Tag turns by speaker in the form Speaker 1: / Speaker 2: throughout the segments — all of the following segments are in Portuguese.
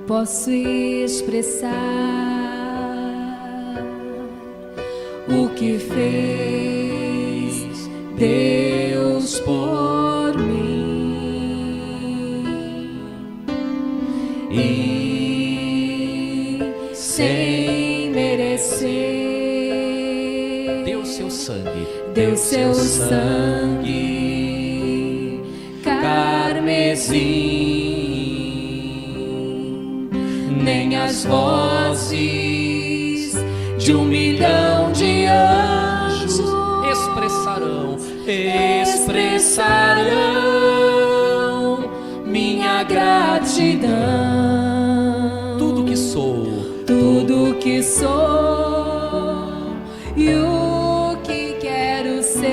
Speaker 1: posso expressar o que fez Deus por mim, e sem merecer
Speaker 2: deu seu sangue,
Speaker 1: deu seu sangue carmesim. Nem as vozes de 1 milhão de anjos expressarão minha gratidão.
Speaker 2: Tudo que sou
Speaker 1: e o que quero ser,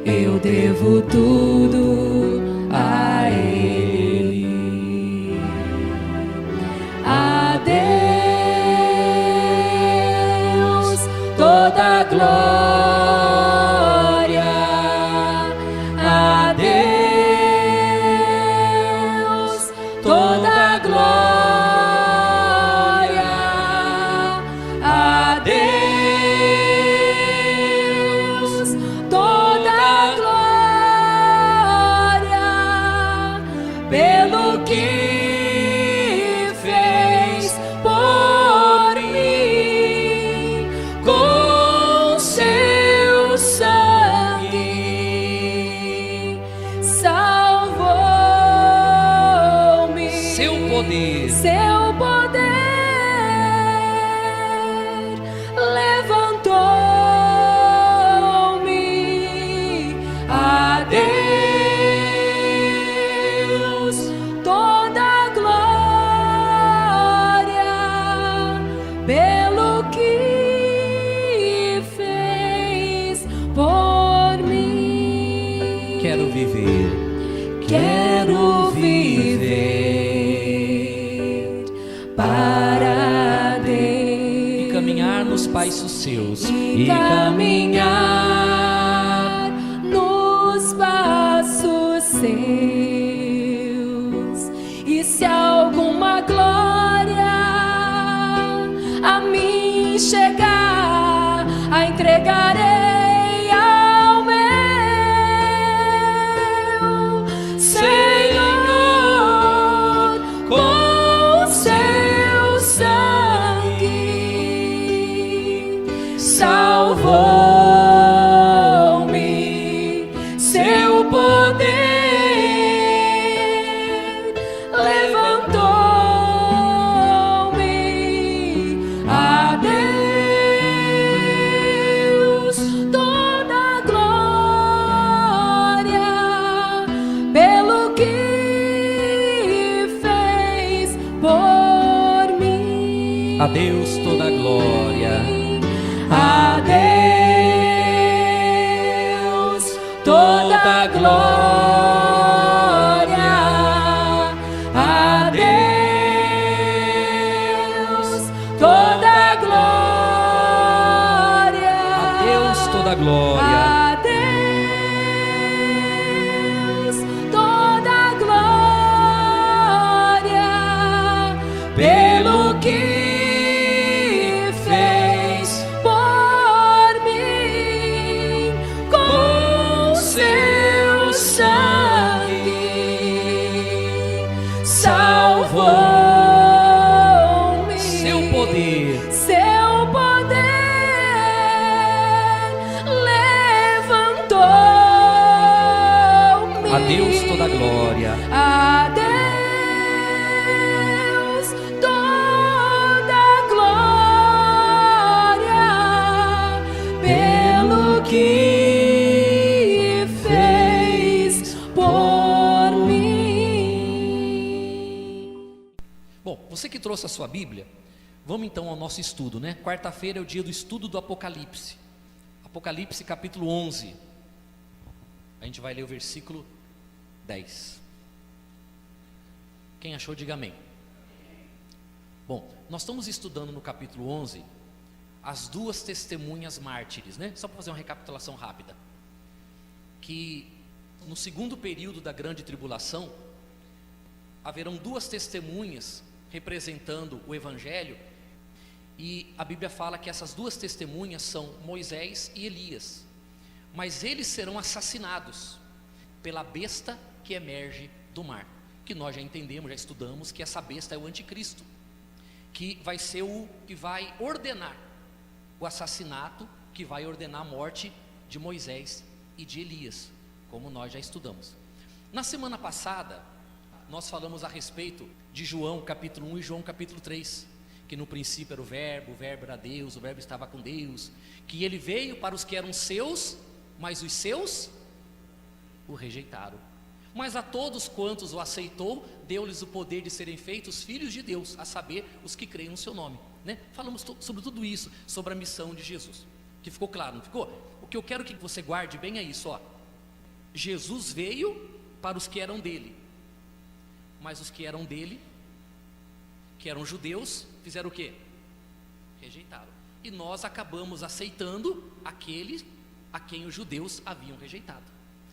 Speaker 1: eu devo tudo a Ele. A Deus toda a glória, a Deus toda a glória, a Deus toda a glória, pelo que seu poder levantou-me. A Deus toda a glória, pelo que fez por mim.
Speaker 2: Quero viver
Speaker 1: para Deus,
Speaker 2: e caminhar nos passos seus,
Speaker 1: e caminhar nos passos seus. E se alguma glória a mim chegar, a entregarei ao meu Senhor. Salvou-me, seu poder levantou-me. A Deus toda a glória, pelo que fez por mim.
Speaker 2: A Deus toda a glória,
Speaker 1: a Deus toda a glória, a Deus toda a glória,
Speaker 2: a Deus toda a glória,
Speaker 1: a Deus toda a glória, pelo que salvou-me.
Speaker 2: Seu poder levantou-me.
Speaker 1: A Deus toda a glória, a Deus toda a glória, pelo que fez por mim.
Speaker 2: Bom, você que trouxe a sua Bíblia, vamos então ao nosso estudo, né? Quarta-feira é o dia do estudo do Apocalipse. Apocalipse capítulo 11. A gente vai ler o versículo 10. Quem achou, diga amém. Bom, nós estamos estudando no capítulo 11 as duas testemunhas mártires, né? Só para fazer uma recapitulação rápida. Que no segundo período da grande tribulação, haverão duas testemunhas representando o Evangelho, e a Bíblia fala que essas duas testemunhas são Moisés e Elias, mas eles serão assassinados pela besta que emerge do mar, que nós já entendemos, já estudamos, que essa besta é o anticristo, que vai ser o que vai ordenar o assassinato, que vai ordenar a morte de Moisés e de Elias, como nós já estudamos. Na semana passada, nós falamos a respeito de João capítulo 1 e João capítulo 3, que no princípio era o verbo era Deus, o verbo estava com Deus, que ele veio para os que eram seus, mas os seus o rejeitaram. Mas a todos quantos o aceitou, deu-lhes o poder de serem feitos filhos de Deus, a saber, os que creem no seu nome, né? Falamos sobre tudo isso, sobre a missão de Jesus, que ficou claro, não ficou? O que eu quero que você guarde bem é isso, ó. Jesus veio para os que eram dele, mas os que eram dele, que eram judeus, fizeram o quê? Rejeitaram. E nós acabamos aceitando aquele a quem os judeus haviam rejeitado.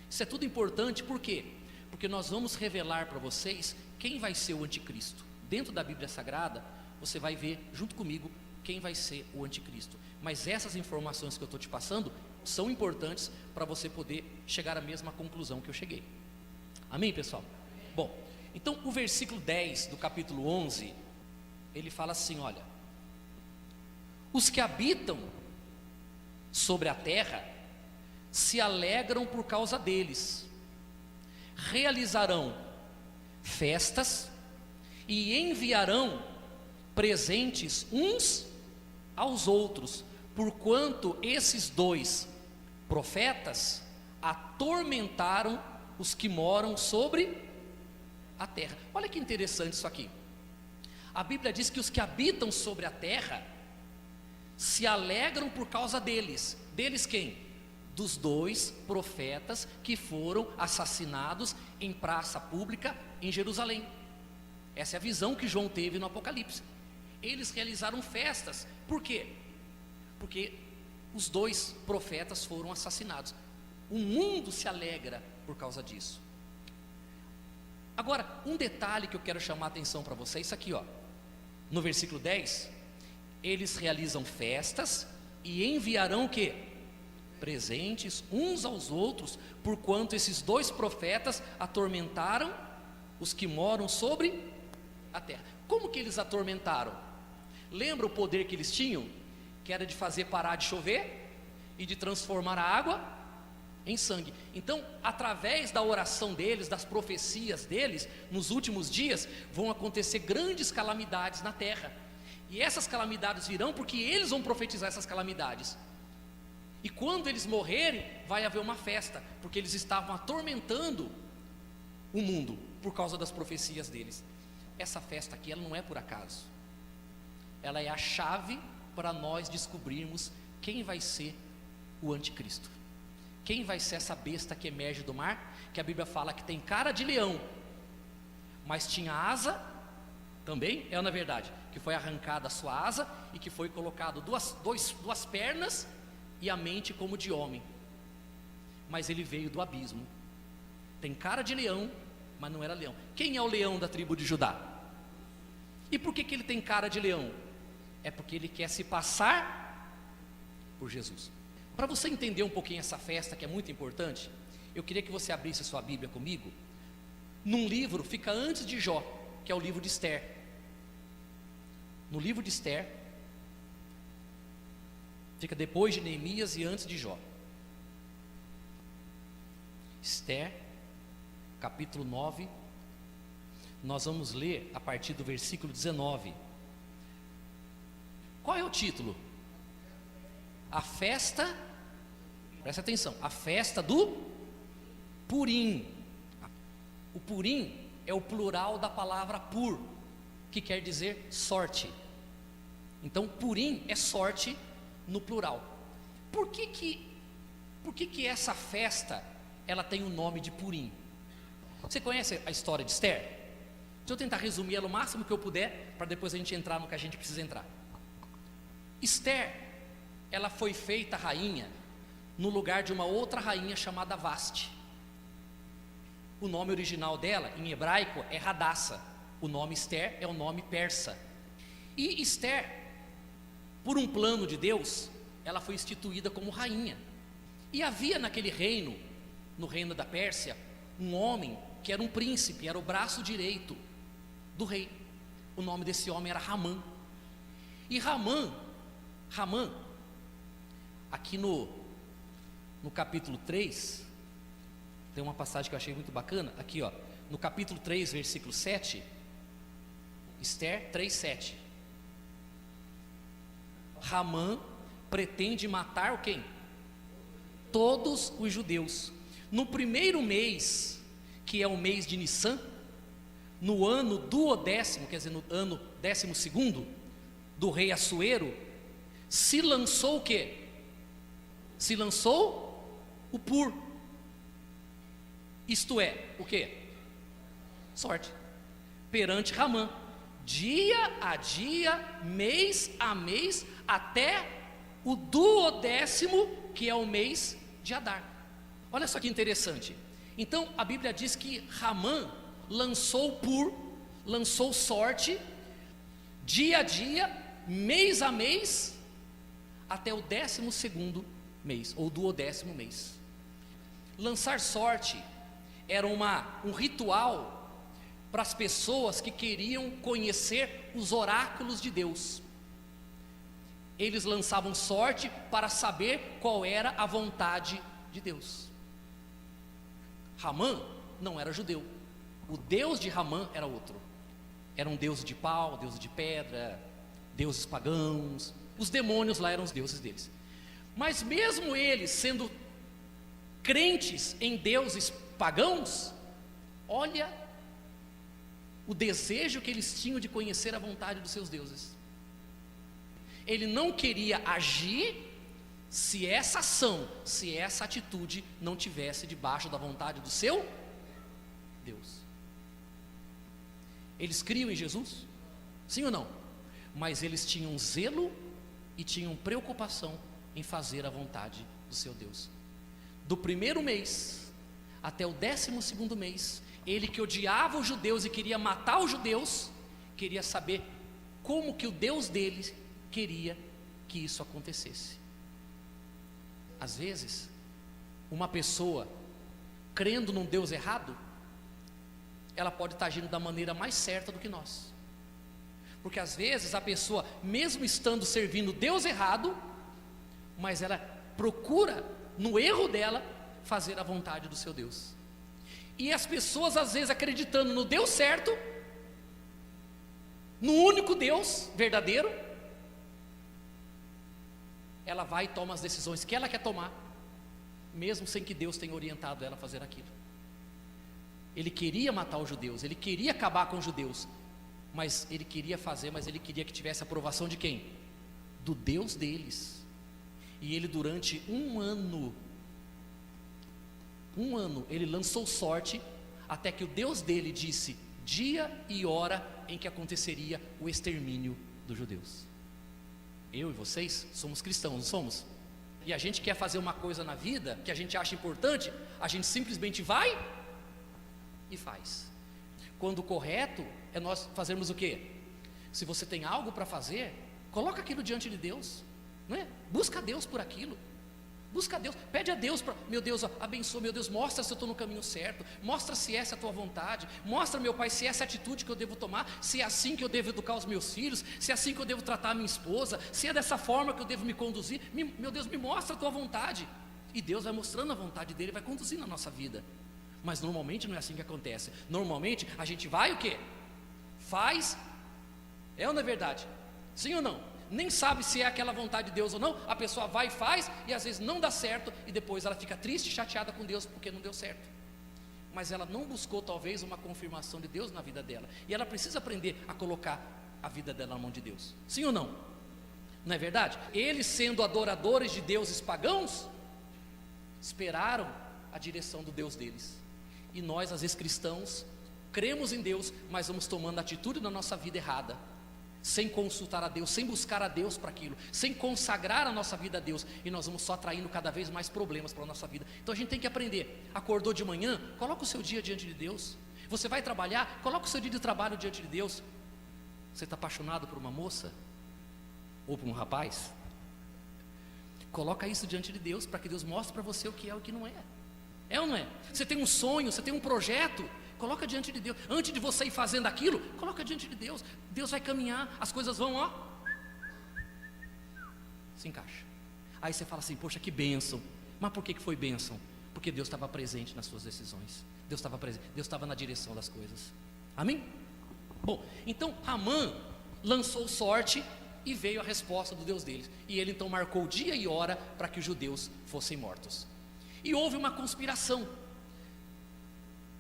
Speaker 2: Isso é tudo importante, por quê? Porque nós vamos revelar para vocês quem vai ser o anticristo. Dentro da Bíblia Sagrada, você vai ver junto comigo quem vai ser o anticristo. Mas essas informações que eu estou te passando são importantes para você poder chegar à mesma conclusão que eu cheguei. Amém, pessoal? Bom, então o versículo 10 do capítulo 11, ele fala assim, olha: os que habitam sobre a terra se alegram por causa deles, realizarão festas e enviarão presentes uns aos outros, porquanto esses dois profetas atormentaram os que moram sobre a terra. Olha que interessante isso aqui. A Bíblia diz que os que habitam sobre a terra se alegram por causa deles. Deles quem? Dos dois profetas que foram assassinados em praça pública em Jerusalém. Essa é a visão que João teve no Apocalipse. Eles realizaram festas. Por quê? Porque os dois profetas foram assassinados. O mundo se alegra por causa disso. Agora, um detalhe que eu quero chamar a atenção para vocês, isso aqui, ó. No versículo 10, eles realizam festas e enviarão o quê? Presentes uns aos outros, porquanto esses dois profetas atormentaram os que moram sobre a terra. Como que eles atormentaram? Lembra o poder que eles tinham? Que era de fazer parar de chover e de transformar a água em sangue. Então, através da oração deles, das profecias deles, nos últimos dias vão acontecer grandes calamidades na terra. E essas calamidades virão porque eles vão profetizar essas calamidades. E quando eles morrerem, vai haver uma festa, porque eles estavam atormentando o mundo por causa das profecias deles. Essa festa aqui, ela não é por acaso. Ela é a chave para nós descobrirmos quem vai ser o anticristo. Quem vai ser essa besta que emerge do mar, que a Bíblia fala que tem cara de leão, mas tinha asa também, na verdade, que foi arrancada a sua asa e que foi colocado duas pernas e a mente como de homem. Mas ele veio do abismo. Tem cara de leão, mas não era leão. Quem é o leão da tribo de Judá? E por que ele tem cara de leão? É porque ele quer se passar por Jesus. Para você entender um pouquinho essa festa, que é muito importante, eu queria que você abrisse a sua Bíblia comigo num livro, fica antes de Jó, que é o livro de Esther. No livro de Esther, fica depois de Neemias e antes de Jó. Esther, capítulo 9, nós vamos ler a partir do versículo 19. Qual é o título? A festa, presta atenção, a festa do Purim. O Purim é o plural da palavra pur, que quer dizer sorte. Então Purim é sorte no plural. Por que essa festa ela tem o nome de Purim? Você conhece a história de Esther? Deixa eu tentar resumir ela o máximo que eu puder, para depois a gente entrar no que a gente precisa entrar. Esther, ela foi feita rainha no lugar de uma outra rainha chamada Vaste. O nome original dela, em hebraico, é Hadassah. O nome Esther é o nome persa. E Esther, por um plano de Deus, ela foi instituída como rainha. E havia naquele reino, no reino da Pérsia, um homem que era um príncipe, era o braço direito do rei. O nome desse homem era Ramã. E Ramã, aqui no capítulo 3, tem uma passagem que eu achei muito bacana, aqui ó, no capítulo 3, versículo 7, Esther 3:7. Ramã pretende matar o quem? Todos os judeus. No primeiro mês, que é o mês de Nissan, no ano duodécimo, quer dizer, no ano 12º do rei Assuero, se lançou o quê? Se lançou o pur. Isto é, o quê? Sorte. Perante Ramã, dia a dia, mês a mês, até o duodécimo, que é o mês de Adar. Olha só que interessante. Então a Bíblia diz que Ramã lançou lançou sorte, dia a dia, mês a mês, até o 12º mês, ou duodécimo mês. Lançar sorte era um ritual para as pessoas que queriam conhecer os oráculos de Deus. Eles lançavam sorte para saber qual era a vontade de Deus. Ramã não era judeu. O deus de Ramã era outro. Era um deus de pau, deus de pedra, deuses pagãos. Os demônios lá eram os deuses deles. Mas mesmo eles sendo crentes em deuses pagãos, olha o desejo que eles tinham de conhecer a vontade dos seus deuses. Ele não queria agir se essa ação, se essa atitude não tivesse debaixo da vontade do seu Deus. Eles criam em Jesus? Sim ou não? Mas eles tinham zelo e tinham preocupação em fazer a vontade do seu Deus. Do primeiro mês até o 12º mês, ele que odiava os judeus e queria matar os judeus, queria saber como que o Deus deles queria que isso acontecesse. Às vezes, uma pessoa crendo num Deus errado, ela pode estar agindo da maneira mais certa do que nós. Porque às vezes a pessoa, mesmo estando servindo Deus errado, mas ela procura, no erro dela, fazer a vontade do seu Deus. E as pessoas às vezes acreditando no Deus certo, no único Deus verdadeiro, ela vai e toma as decisões que ela quer tomar, mesmo sem que Deus tenha orientado ela a fazer aquilo. Ele queria matar os judeus, ele queria acabar com os judeus, mas ele queria fazer, mas ele queria que tivesse a aprovação de quem? Do Deus deles. E ele durante um ano, ele lançou sorte, até que o Deus dele disse dia e hora em que aconteceria o extermínio dos judeus. Eu e vocês somos cristãos, não somos? E a gente quer fazer uma coisa na vida que a gente acha importante, a gente simplesmente vai e faz. Quando o correto é nós fazermos o quê? Se você tem algo para fazer, coloca aquilo diante de Deus, não é? Busca a Deus por aquilo. Busca a Deus, pede a Deus para, meu Deus, abençoa, meu Deus, mostra se eu estou no caminho certo, mostra se essa é a tua vontade, mostra, meu Pai, se essa é a atitude que eu devo tomar, se é assim que eu devo educar os meus filhos, se é assim que eu devo tratar a minha esposa, se é dessa forma que eu devo me conduzir, meu Deus, me mostra a tua vontade. E Deus vai mostrando a vontade dele, vai conduzindo a nossa vida. Mas normalmente não é assim que acontece. Normalmente a gente vai o quê? Faz, é ou não é verdade? Sim ou não? Nem sabe se é aquela vontade de Deus ou não, a pessoa vai e faz, e às vezes não dá certo, e depois ela fica triste, chateada com Deus, porque não deu certo. Mas ela não buscou talvez uma confirmação de Deus na vida dela, e ela precisa aprender a colocar a vida dela na mão de Deus. Sim ou não? Não é verdade? Eles, sendo adoradores de deuses pagãos, esperaram a direção do Deus deles. E nós, às vezes cristãos, cremos em Deus, mas vamos tomando atitude na nossa vida errada, sem consultar a Deus, sem buscar a Deus para aquilo, sem consagrar a nossa vida a Deus, e nós vamos só atraindo cada vez mais problemas para a nossa vida. Então a gente tem que aprender. Acordou de manhã, coloca o seu dia diante de Deus. Você vai trabalhar, coloca o seu dia de trabalho diante de Deus. Você está apaixonado por uma moça? Ou por um rapaz? Coloca isso diante de Deus, para que Deus mostre para você o que é e o que não é. É ou não é? Você tem um sonho, você tem um projeto, coloca diante de Deus. Antes de você ir fazendo aquilo, coloca diante de Deus. Deus vai caminhar, as coisas vão, ó, se encaixa. Aí você fala assim, poxa, que bênção. Mas por que foi bênção? Porque Deus estava presente nas suas decisões. Deus estava presente, Deus estava na direção das coisas. Amém? Bom, então Ramã lançou sorte e veio a resposta do Deus deles. E ele então marcou dia e hora para que os judeus fossem mortos. E houve uma conspiração.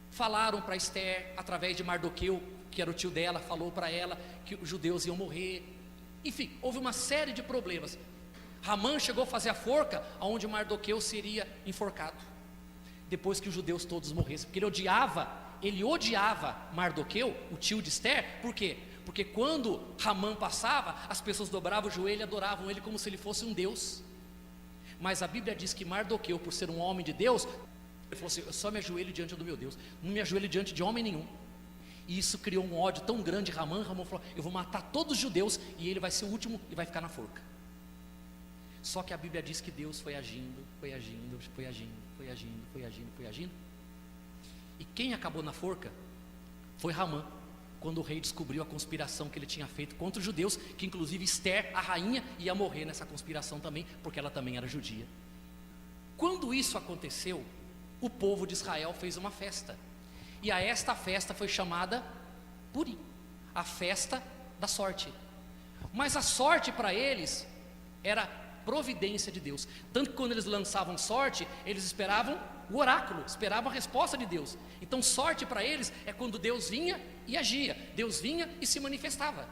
Speaker 2: Falaram para Esther, através de Mardoqueu, que era o tio dela, falou para ela que os judeus iam morrer. Enfim, houve uma série de problemas. Ramã chegou a fazer a forca, onde Mardoqueu seria enforcado, depois que os judeus todos morressem, porque ele odiava Mardoqueu, o tio de Esther. Por quê? Porque quando Ramã passava, as pessoas dobravam o joelho e adoravam ele como se ele fosse um deus. Mas a Bíblia diz que Mardoqueu, por ser um homem de Deus, ele falou assim, eu só me ajoelho diante do meu Deus, não me ajoelho diante de homem nenhum. E isso criou um ódio tão grande. Ramã falou, eu vou matar todos os judeus, e ele vai ser o último e vai ficar na forca. Só que a Bíblia diz que Deus foi agindo, foi agindo, foi agindo, foi agindo, foi agindo, foi agindo. E quem acabou na forca foi Ramã, quando o rei descobriu a conspiração que ele tinha feito contra os judeus, que inclusive Esther, a rainha, ia morrer nessa conspiração também, porque ela também era judia. Quando isso aconteceu, o povo de Israel fez uma festa, e a esta festa foi chamada Purim, a festa da sorte. Mas a sorte para eles era providência de Deus, tanto que quando eles lançavam sorte, eles esperavam o oráculo, esperavam a resposta de Deus. Então sorte para eles é quando Deus vinha e agia, Deus vinha e se manifestava.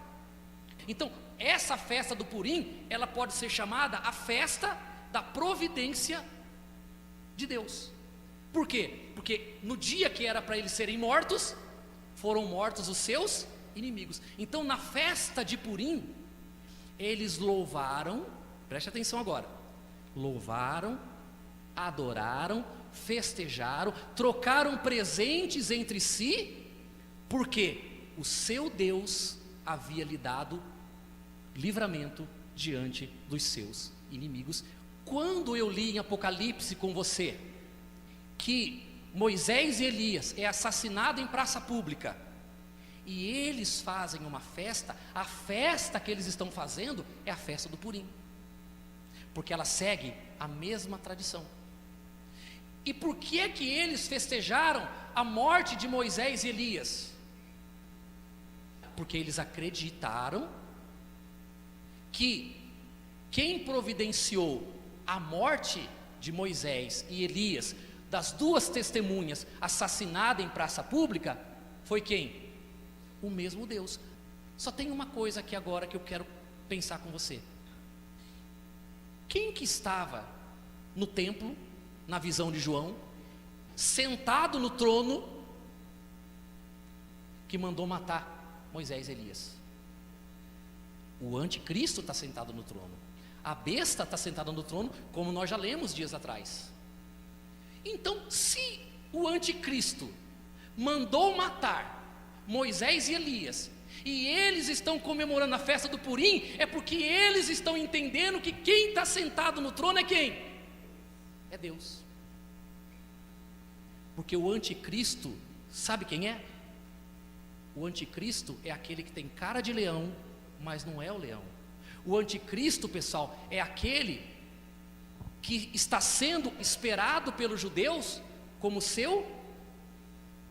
Speaker 2: Então essa festa do Purim, ela pode ser chamada a festa da providência de Deus. Por quê? Porque no dia que era para eles serem mortos, foram mortos os seus inimigos. Então na festa de Purim, eles louvaram, preste atenção agora, louvaram, adoraram, festejaram, trocaram presentes entre si, porque o seu Deus havia lhe dado livramento diante dos seus inimigos. Quando eu li em Apocalipse com você que Moisés e Elias é assassinado em praça pública, e eles fazem uma festa, a festa que eles estão fazendo é a festa do Purim, porque ela segue a mesma tradição. E por que é que eles festejaram a morte de Moisés e Elias? Porque eles acreditaram que quem providenciou a morte de Moisés e Elias, das duas testemunhas assassinadas em praça pública, foi quem? O mesmo Deus. Só tem uma coisa aqui agora que eu quero pensar com você. Quem que estava no templo, na visão de João, sentado no trono, que mandou matar Moisés e Elias? O anticristo está sentado no trono, a besta está sentada no trono, como nós já lemos dias atrás. Então, se o anticristo mandou matar Moisés e Elias, e eles estão comemorando a festa do Purim, é porque eles estão entendendo que quem está sentado no trono é quem? É Deus. Porque o anticristo, sabe quem é? O anticristo é aquele que tem cara de leão, mas não é o leão. O anticristo, pessoal, é aquele que está sendo esperado pelos judeus como seu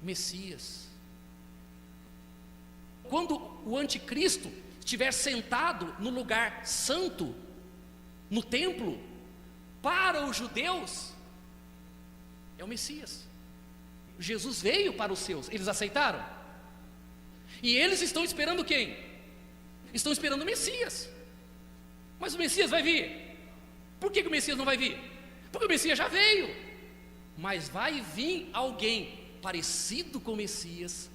Speaker 2: Messias. Quando o anticristo estiver sentado no lugar santo, no templo, para os judeus, é o Messias. Jesus veio para os seus, eles aceitaram? E eles estão esperando quem? Estão esperando o Messias. Mas o Messias vai vir. Por que o Messias não vai vir? Porque o Messias já veio. Mas vai vir alguém parecido com o Messias,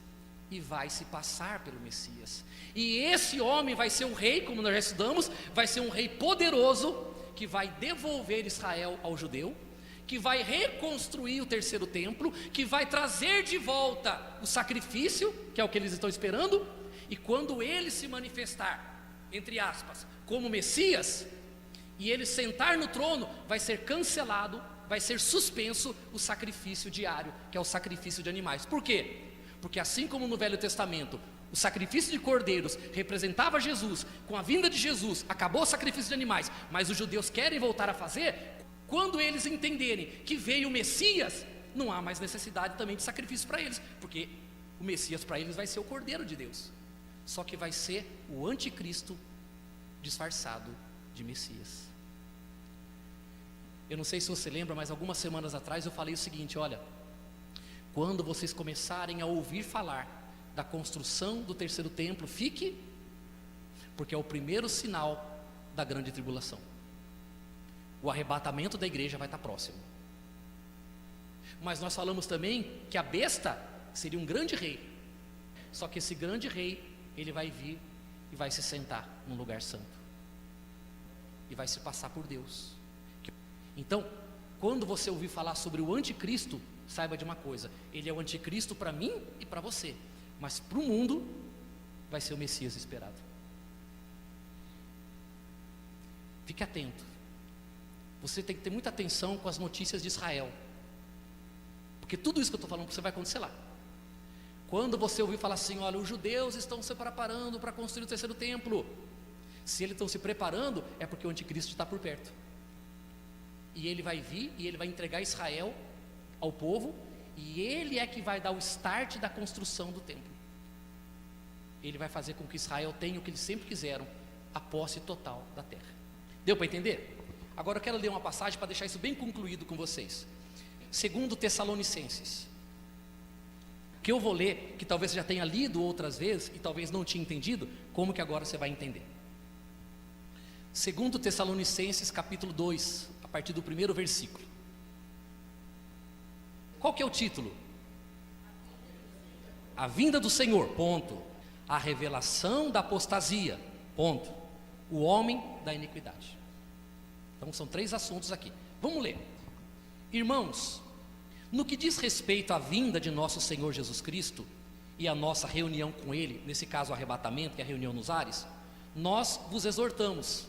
Speaker 2: e vai se passar pelo Messias. E esse homem vai ser um rei, como nós já estudamos, vai ser um rei poderoso, que vai devolver Israel ao judeu, que vai reconstruir o terceiro templo, que vai trazer de volta o sacrifício, que é o que eles estão esperando, e quando ele se manifestar, entre aspas, como Messias, e ele sentar no trono, vai ser cancelado, vai ser suspenso o sacrifício diário, que é o sacrifício de animais. Por quê? Porque assim como no Velho Testamento, o sacrifício de cordeiros representava Jesus, com a vinda de Jesus, acabou o sacrifício de animais, mas os judeus querem voltar a fazer. Quando eles entenderem que veio o Messias, não há mais necessidade também de sacrifício para eles, porque o Messias para eles vai ser o Cordeiro de Deus, só que vai ser o anticristo disfarçado de Messias. Eu não sei se você lembra, mas algumas semanas atrás eu falei o seguinte: olha, quando vocês começarem a ouvir falar da construção do terceiro templo, fique, porque é o primeiro sinal da grande tribulação. O arrebatamento da igreja vai estar próximo. Mas nós falamos também que a besta seria um grande rei, só que esse grande rei, ele vai vir e vai se sentar num lugar santo, e vai se passar por Deus. Então, quando você ouvir falar sobre o anticristo, saiba de uma coisa: ele é o anticristo para mim e para você, mas para o mundo vai ser o Messias esperado. Fique atento. Você tem que ter muita atenção com as notícias de Israel, porque tudo isso que eu estou falando para você vai acontecer lá. Quando você ouvir falar assim: olha, os judeus estão se preparando para construir o terceiro templo, se eles estão se preparando, é porque o anticristo está por perto, e ele vai vir e ele vai entregar Israel ao povo, e ele é que vai dar o start da construção do templo. Ele vai fazer com que Israel tenha o que eles sempre quiseram, a posse total da terra. Deu para entender? Agora eu quero ler uma passagem para deixar isso bem concluído com vocês. 2 Tessalonicenses, que eu vou ler, que talvez você já tenha lido outras vezes e talvez não tinha entendido, como que agora você vai entender. 2 Tessalonicenses capítulo 2, a partir do primeiro versículo. Qual que é o título? A vinda do Senhor, ponto. A revelação da apostasia, ponto. O homem da iniquidade. Então são 3 assuntos aqui. Vamos ler. Irmãos, no que diz respeito à vinda de nosso Senhor Jesus Cristo e a nossa reunião com Ele, nesse caso o arrebatamento, que é a reunião nos ares, nós vos exortamos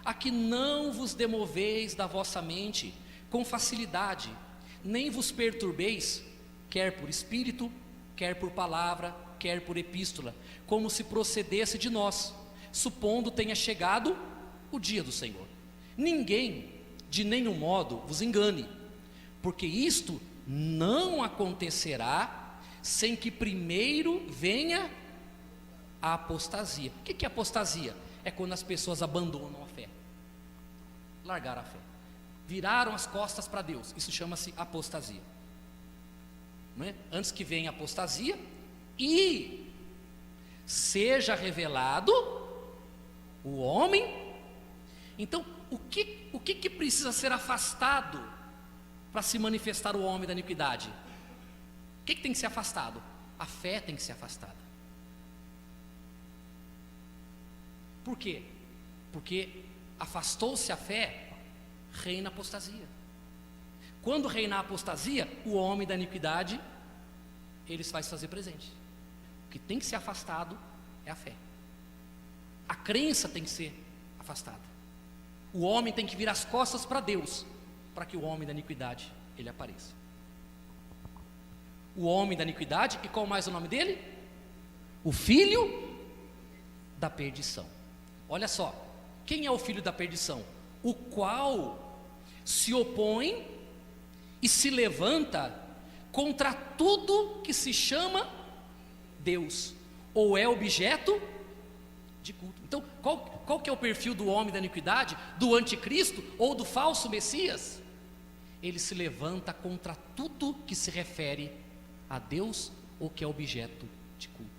Speaker 2: a que não vos demoveis da vossa mente com facilidade, nem vos perturbeis, quer por espírito, quer por palavra, quer por epístola, como se procedesse de nós, supondo tenha chegado o dia do Senhor. Ninguém de nenhum modo vos engane, porque isto não acontecerá sem que primeiro venha a apostasia. O que é apostasia? É quando as pessoas abandonam a fé, largaram a fé, viraram as costas para Deus. Isso chama-se apostasia, não é? Antes que venha a apostasia e seja revelado o homem. Então, o que precisa ser afastado para se manifestar o homem da iniquidade? O que tem que ser afastado? A fé tem que ser afastada. Por quê? Porque afastou-se a fé, reina a apostasia. Quando reinar a apostasia, o homem da iniquidade, ele vai se fazer presente. O que tem que ser afastado é a fé. A crença tem que ser afastada. O homem tem que virar as costas para Deus, para que o homem da iniquidade ele apareça. O homem da iniquidade, e qual mais o nome dele? O filho da perdição. Olha só, quem é o filho da perdição? O qual se opõe e se levanta contra tudo que se chama Deus, ou é objeto de culto. Então, qual que é o perfil do homem da iniquidade, do anticristo ou do falso Messias? Ele se levanta contra tudo que se refere a Deus ou que é objeto de culto.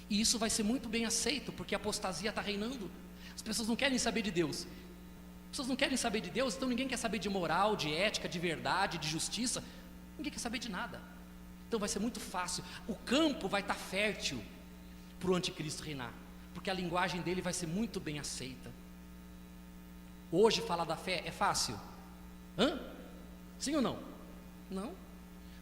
Speaker 2: E isso vai ser muito bem aceito, porque a apostasia está reinando. As pessoas não querem saber de Deus. As pessoas não querem saber de Deus, então ninguém quer saber de moral, de ética, de verdade, de justiça. Ninguém quer saber de nada. Então vai ser muito fácil, o campo vai estar fértil para o anticristo reinar, porque a linguagem dele vai ser muito bem aceita. Hoje falar da fé é fácil? Sim ou não? Não.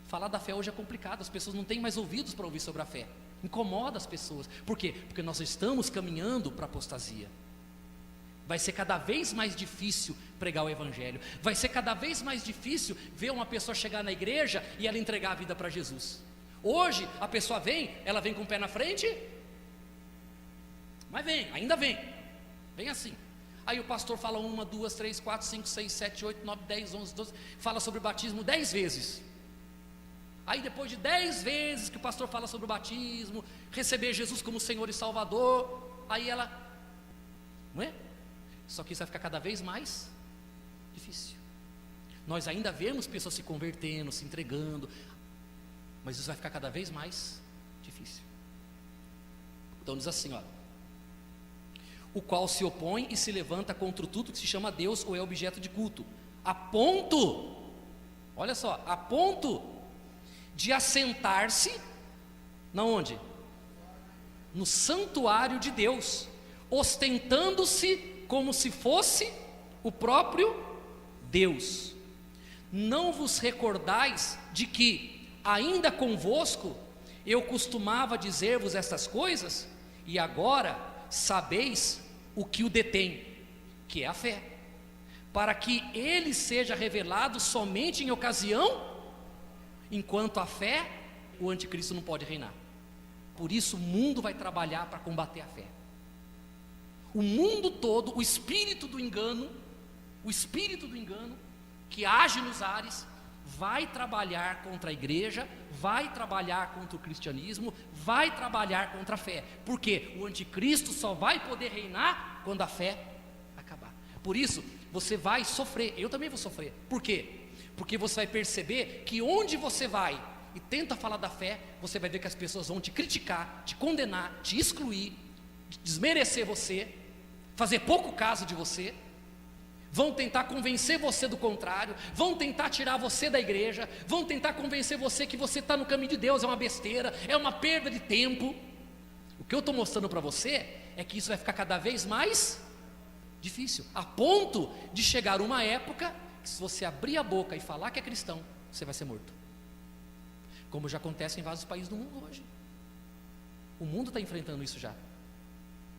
Speaker 2: Falar da fé hoje é complicado, as pessoas não têm mais ouvidos para ouvir sobre a fé, incomoda as pessoas. Por quê? Porque nós estamos caminhando para a apostasia. Vai ser cada vez mais difícil pregar o evangelho, vai ser cada vez mais difícil ver uma pessoa chegar na igreja e ela entregar a vida para Jesus. Hoje a pessoa vem, ela vem com o pé na frente, mas ainda vem assim. Aí o pastor fala 1, 2, 3, 4, 5, 6, 7, 8, 9, 10, 11, 12, fala sobre o batismo 10 vezes. Aí depois de 10 vezes que o pastor fala sobre o batismo, receber Jesus como Senhor e Salvador, aí ela, não é? Só que isso vai ficar cada vez mais difícil. Nós ainda vemos pessoas se convertendo, se entregando, mas isso vai ficar cada vez mais difícil. Então diz assim, ó: o qual se opõe e se levanta contra tudo que se chama Deus ou é objeto de culto, a ponto, olha só, a ponto de assentar-se, na onde? No santuário de Deus, ostentando-se como se fosse o próprio Deus. Não vos recordais de que, ainda convosco, eu costumava dizer-vos estas coisas, e agora sabeis o que o detém, que é a fé, para que ele seja revelado somente em ocasião, enquanto a fé, o anticristo não pode reinar. Por isso o mundo vai trabalhar para combater a fé. O mundo todo, o espírito do engano, que age nos ares, vai trabalhar contra a igreja, vai trabalhar contra o cristianismo, vai trabalhar contra a fé. Porque o anticristo só vai poder reinar quando a fé acabar. Por isso, você vai sofrer, eu também vou sofrer. Por quê? Porque você vai perceber que onde você vai e tenta falar da fé, você vai ver que as pessoas vão te criticar, te condenar, te excluir, desmerecer você, fazer pouco caso de você, vão tentar convencer você do contrário, vão tentar tirar você da igreja, vão tentar convencer você que você está no caminho de Deus, é uma besteira, é uma perda de tempo. O que eu estou mostrando para você é que isso vai ficar cada vez mais difícil, a ponto de chegar uma época que, se você abrir a boca e falar que é cristão, você vai ser morto, como já acontece em vários países do mundo hoje. O mundo está enfrentando isso já.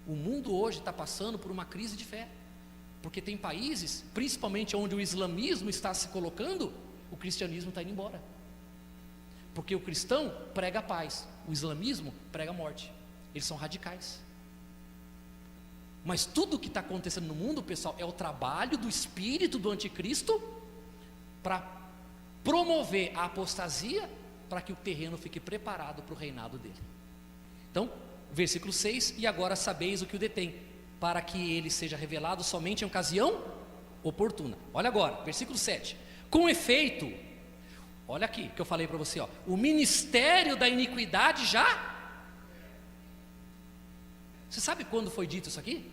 Speaker 2: O mundo hoje está passando por uma crise de fé, porque tem países, principalmente onde o islamismo está se colocando, o cristianismo está indo embora, porque o cristão prega a paz, o islamismo prega a morte. Eles são radicais. Mas tudo o que está acontecendo no mundo, pessoal, é o trabalho do espírito do anticristo para promover a apostasia, para que o terreno fique preparado para o reinado dele. Então, versículo 6: e agora sabeis o que o detém, para que ele seja revelado somente em ocasião oportuna. Olha agora, versículo 7: com efeito, olha aqui que eu falei para você, ó, o ministério da iniquidade já... Você sabe quando foi dito isso aqui?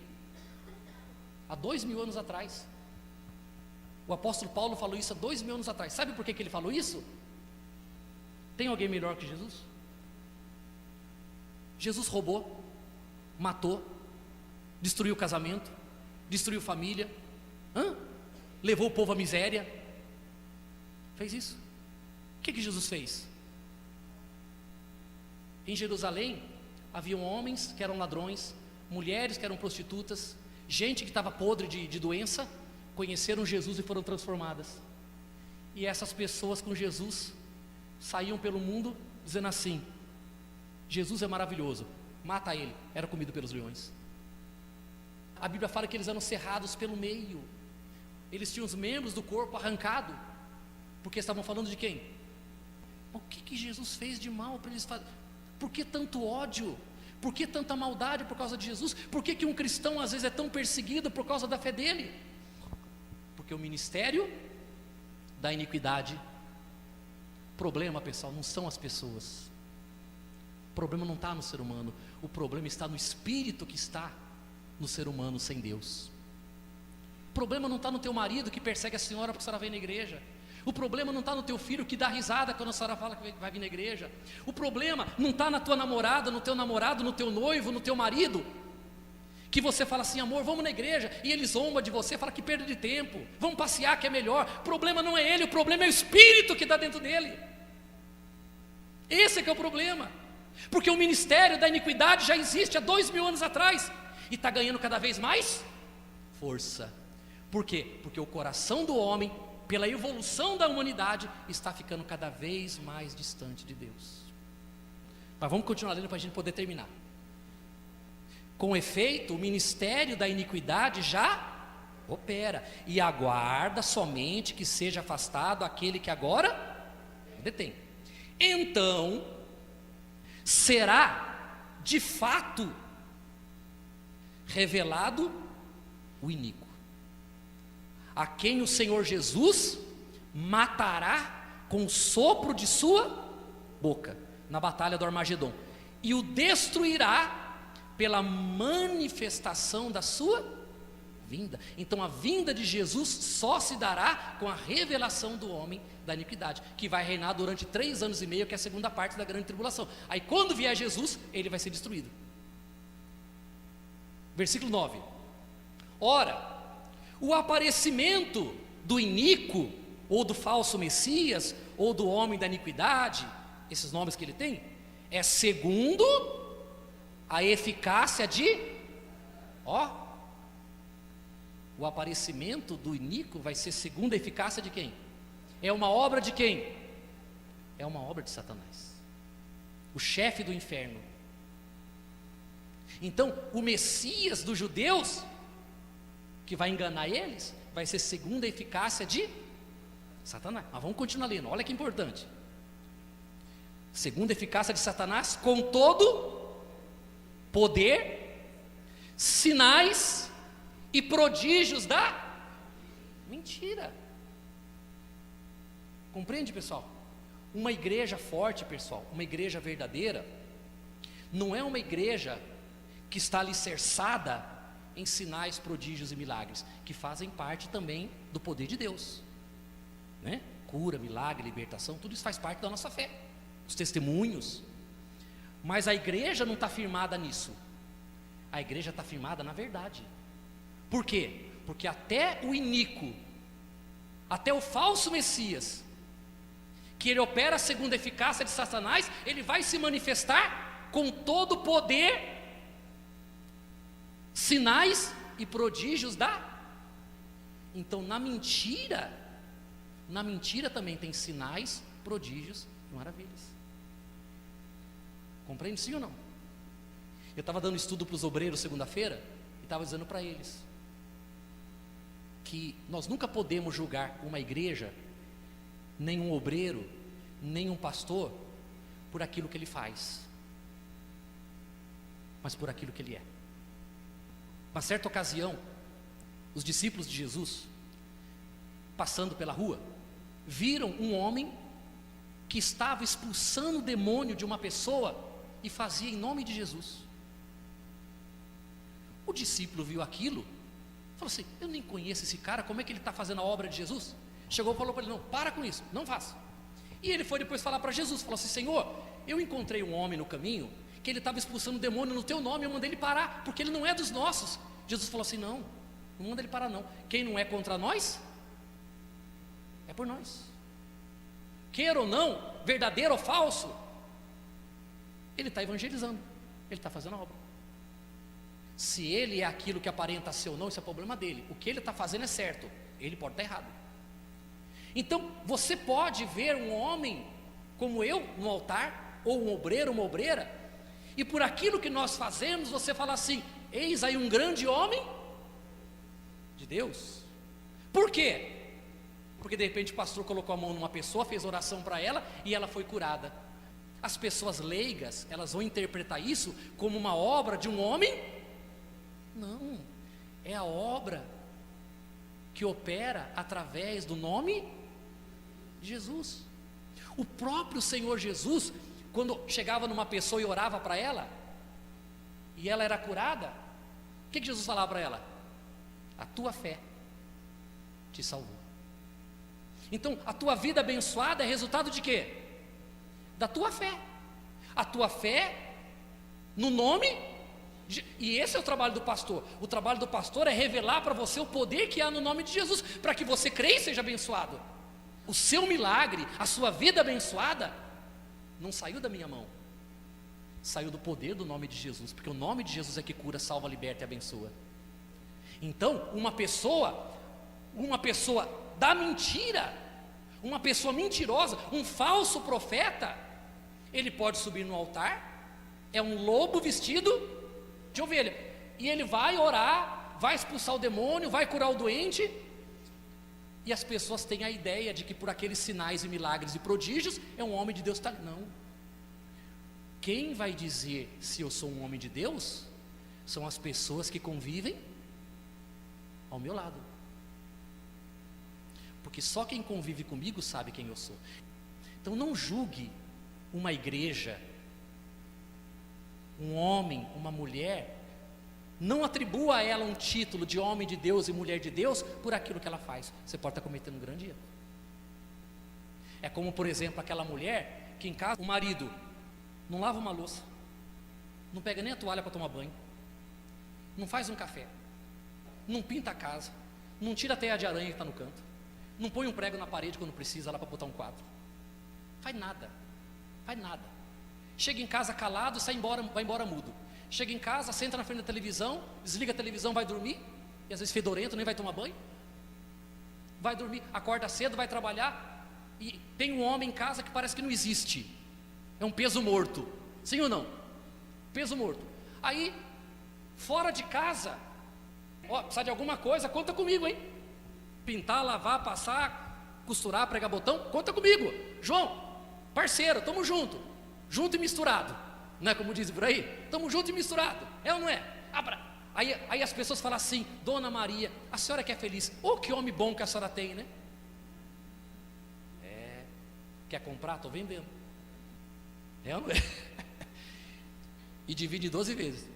Speaker 2: Há 2000 anos atrás. O apóstolo Paulo falou isso há 2000 anos atrás. Sabe por que ele falou isso? Tem alguém melhor que Jesus? Jesus roubou, matou, destruiu o casamento, destruiu família, levou o povo à miséria, fez isso. O que Jesus fez? Em Jerusalém haviam homens que eram ladrões, mulheres que eram prostitutas, gente que estava podre de doença, conheceram Jesus e foram transformadas. E essas pessoas com Jesus saíam pelo mundo dizendo assim: Jesus é maravilhoso, mata ele. Era comido pelos leões. A Bíblia fala que eles eram cerrados pelo meio, eles tinham os membros do corpo arrancado, porque estavam falando de quem? O que Jesus fez de mal para eles fazerem? Por que tanto ódio? Por que tanta maldade por causa de Jesus? Por que um cristão às vezes é tão perseguido por causa da fé dele? Porque o ministério da iniquidade... O problema, pessoal, não são as pessoas, o problema não está no ser humano, o problema está no espírito que está no ser humano sem Deus. O problema não está no teu marido que persegue a senhora porque a senhora vem na igreja. O problema não está no teu filho que dá risada quando a senhora fala que vai vir na igreja. O problema não está na tua namorada, no teu namorado, no teu noivo, no teu marido, que você fala assim, amor, vamos na igreja, e ele zomba de você, fala que perda de tempo, vamos passear que é melhor. O problema não é ele, o problema é o espírito que está dentro dele. Esse é que é o problema. Porque o ministério da iniquidade já existe há 2000 anos atrás, e está ganhando cada vez mais força. Por quê? Porque o coração do homem, pela evolução da humanidade, está ficando cada vez mais distante de Deus. Mas vamos continuar lendo para a gente poder terminar. Com efeito, o ministério da iniquidade já opera, e aguarda somente que seja afastado aquele que agora detém. Então, será de fato revelado o iníquo, a quem o Senhor Jesus matará com o sopro de sua boca, na batalha do Armagedon, e o destruirá pela manifestação da sua vinda. Então a vinda de Jesus só se dará com a revelação do homem da iniquidade, que vai reinar durante 3 anos e meio, que é a segunda parte da grande tribulação. Aí quando vier Jesus, ele vai ser destruído. Versículo 9. Ora, o aparecimento do iníquo, ou do falso Messias, ou do homem da iniquidade, esses nomes que ele tem, é segundo a eficácia de, o aparecimento do iníquo vai ser segundo a eficácia de quem? É uma obra de quem? É uma obra de Satanás, o chefe do inferno. Então, o Messias dos judeus, que vai enganar eles, vai ser segundo a eficácia de Satanás. Mas vamos continuar lendo, olha que importante. Segundo a eficácia de Satanás, com todo poder, sinais e prodígios da mentira. Compreende, pessoal? Uma igreja forte, pessoal, uma igreja verdadeira, não é uma igreja que está alicerçada em sinais, prodígios e milagres, que fazem parte também do poder de Deus, né? Cura, milagre, libertação, tudo isso faz parte da nossa fé, os testemunhos. Mas a igreja não está firmada nisso, a igreja está firmada na verdade. Por quê? Porque até o iníquo, até o falso Messias, que ele opera segundo a eficácia de Satanás, ele vai se manifestar com todo o poder, sinais e prodígios da. Então na mentira também tem sinais, prodígios e maravilhas. Compreende sim ou não? Eu estava dando estudo para os obreiros segunda-feira e estava dizendo para eles que nós nunca podemos julgar uma igreja, nem um obreiro, nem um pastor, por aquilo que ele faz, mas por aquilo que ele é. Uma certa ocasião, os discípulos de Jesus, passando pela rua, viram um homem que estava expulsando o demônio de uma pessoa e fazia em nome de Jesus. O discípulo viu aquilo, falou assim: eu nem conheço esse cara, como é que ele está fazendo a obra de Jesus? Chegou e falou para ele: não, para com isso, não faça. E ele foi depois falar para Jesus, falou assim: Senhor, eu encontrei um homem no caminho, que ele estava expulsando o demônio no teu nome, eu mandei ele parar, porque ele não é dos nossos. Jesus falou assim: não manda ele parar não, quem não é contra nós, é por nós. Queira ou não, verdadeiro ou falso, ele está evangelizando, ele está fazendo a obra. Se ele é aquilo que aparenta ser ou não, isso é problema dele. O que ele está fazendo é certo, ele pode estar errado. Então você pode ver um homem como eu no altar, ou um obreiro, uma obreira, e por aquilo que nós fazemos você fala assim: eis aí um grande homem de Deus. Por quê? Porque de repente o pastor colocou a mão numa pessoa, fez oração para ela e ela foi curada. As pessoas leigas, elas vão interpretar isso como uma obra de um homem? Não, é a obra que opera através do nome de Jesus. O próprio Senhor Jesus, quando chegava numa pessoa e orava para ela, e ela era curada, o que Jesus falava para ela? A tua fé te salvou. Então, a tua vida abençoada é resultado de quê? Da tua fé. A tua fé no nome e esse é o trabalho do pastor. O trabalho do pastor é revelar para você o poder que há no nome de Jesus, para que você creia e seja abençoado. O seu milagre, a sua vida abençoada, não saiu da minha mão, saiu do poder do nome de Jesus, porque o nome de Jesus é que cura, salva, liberta e abençoa. Então, uma pessoa da mentira, uma pessoa mentirosa, um falso profeta, ele pode subir no altar, é um lobo vestido de ovelha, e ele vai orar, vai expulsar o demônio, vai curar o doente, e as pessoas têm a ideia de que por aqueles sinais e milagres e prodígios, é um homem de Deus. Não. Quem vai dizer se eu sou um homem de Deus, são as pessoas que convivem ao meu lado, porque só quem convive comigo sabe quem eu sou. Então não julgue uma igreja, um homem, uma mulher, não atribua a ela um título de homem de Deus e mulher de Deus por aquilo que ela faz. Você pode estar cometendo um grande erro. É como, por exemplo, aquela mulher que em casa o marido não lava uma louça, não pega nem a toalha para tomar banho, não faz um café, não pinta a casa, não tira a teia de aranha que está no canto, não põe um prego na parede quando precisa lá para botar um quadro, faz nada. Chega em casa calado, vai embora mudo. Chega em casa, senta na frente da televisão, desliga a televisão, vai dormir, e às vezes fedorento, nem vai tomar banho. Vai dormir, acorda cedo, vai trabalhar, e tem um homem em casa que parece que não existe. É um peso morto. Sim ou não? Peso morto. Aí, fora de casa, precisa de alguma coisa, conta comigo, hein? Pintar, lavar, passar, costurar, pregar botão, conta comigo. João, parceiro, tamo junto. Junto e misturado, não é como dizem por aí? Estamos junto e misturado, é ou não é? Aí as pessoas falam assim: Dona Maria, a senhora que é feliz. Que homem bom que a senhora tem, né? Quer comprar? Estou vendendo. É ou não é? E divide 12 vezes.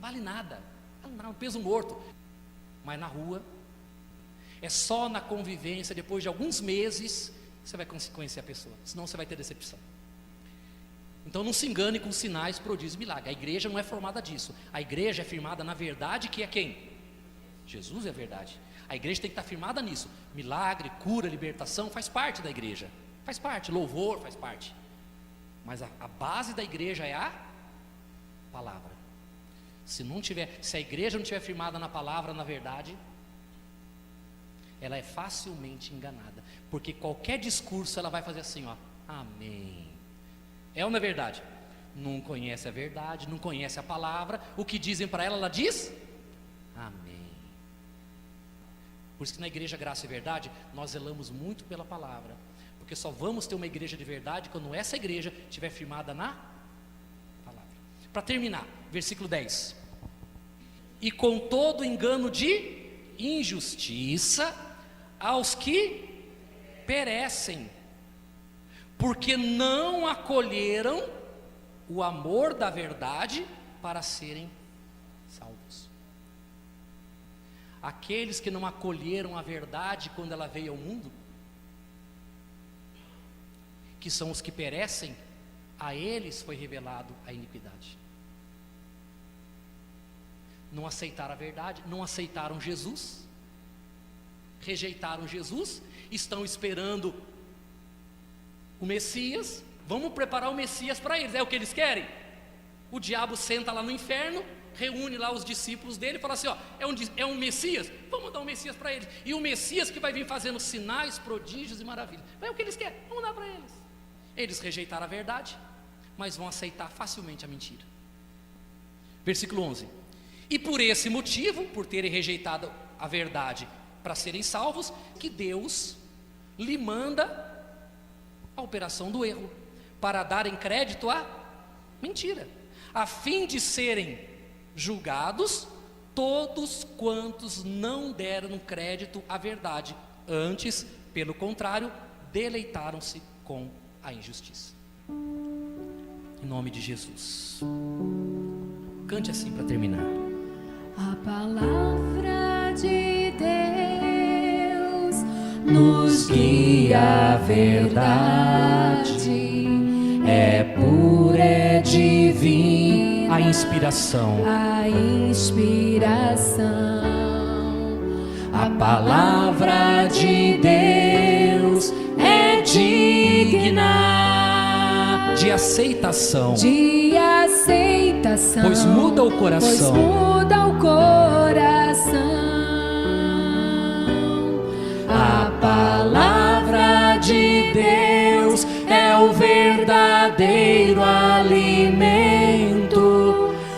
Speaker 2: Vale nada, um peso morto. Mas na rua, é só na convivência, depois de alguns meses, você vai conhecer a pessoa, senão você vai ter decepção. Então não se engane com sinais, prodígios e milagres. A igreja não é formada disso. A igreja é firmada na verdade, que é quem? Jesus é a verdade. A igreja tem que estar firmada nisso. Milagre, cura, libertação faz parte da igreja, faz parte, louvor faz parte. Mas a base da igreja é a palavra. Se a igreja não estiver firmada na palavra, na verdade, ela é facilmente enganada, porque qualquer discurso ela vai fazer assim, amém. É ou não é verdade? Não conhece a verdade, não conhece a palavra, o que dizem para ela diz amém. Por isso que na igreja Graça e Verdade nós zelamos muito pela palavra, porque só vamos ter uma igreja de verdade quando essa igreja estiver firmada na palavra. Para terminar, versículo 10: e com todo engano de injustiça aos que perecem, porque não acolheram o amor da verdade para serem salvos. Aqueles que não acolheram a verdade quando ela veio ao mundo, que são os que perecem, a eles foi revelado a iniquidade. Não aceitaram a verdade, não aceitaram Jesus, rejeitaram Jesus, estão esperando o Messias. Vamos preparar o Messias para eles, é o que eles querem. O diabo senta lá no inferno, reúne lá os discípulos dele e fala assim: é um Messias, vamos dar um Messias para eles. E o Messias que vai vir fazendo sinais, prodígios e maravilhas. É o que eles querem, vamos dar para eles. Eles rejeitaram a verdade, mas vão aceitar facilmente a mentira. Versículo 11: e por esse motivo, por terem rejeitado a verdade para serem salvos, que Deus lhe manda a operação do erro, para darem crédito à mentira, a fim de serem julgados todos quantos não deram crédito à verdade, antes, pelo contrário, deleitaram-se com a injustiça. Em nome de Jesus. Cante assim para terminar.
Speaker 1: A palavra de Deus nos guia a verdade. É pura, é divina
Speaker 2: a inspiração.
Speaker 1: A palavra de Deus é digna
Speaker 2: de aceitação,
Speaker 1: pois muda o coração. A palavra de Deus é o verdadeiro alimento,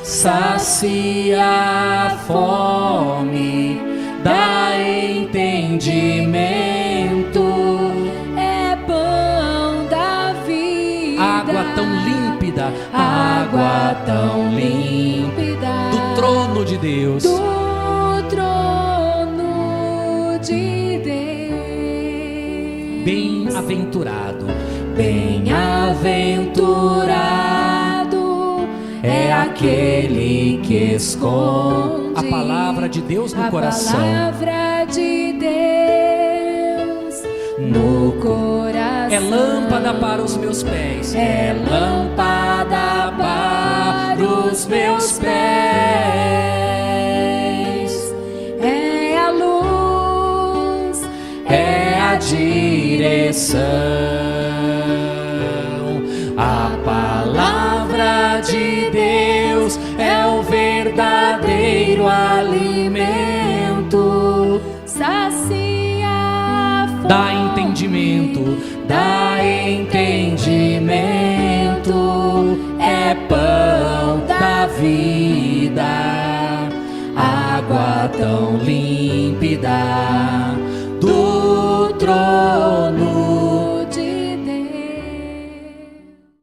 Speaker 1: sacia a fome, dá entendimento, é pão da vida,
Speaker 2: água tão límpida, do trono de Deus, bem-aventurado
Speaker 1: é aquele que esconde
Speaker 2: a palavra de Deus no coração. É lâmpada para os meus pés,
Speaker 1: é lâmpada para os meus pés, é a luz, é a direção. A palavra de Deus é o verdadeiro alimento, sacia a fome,
Speaker 2: dá entendimento,
Speaker 1: é pão da vida, água tão límpida.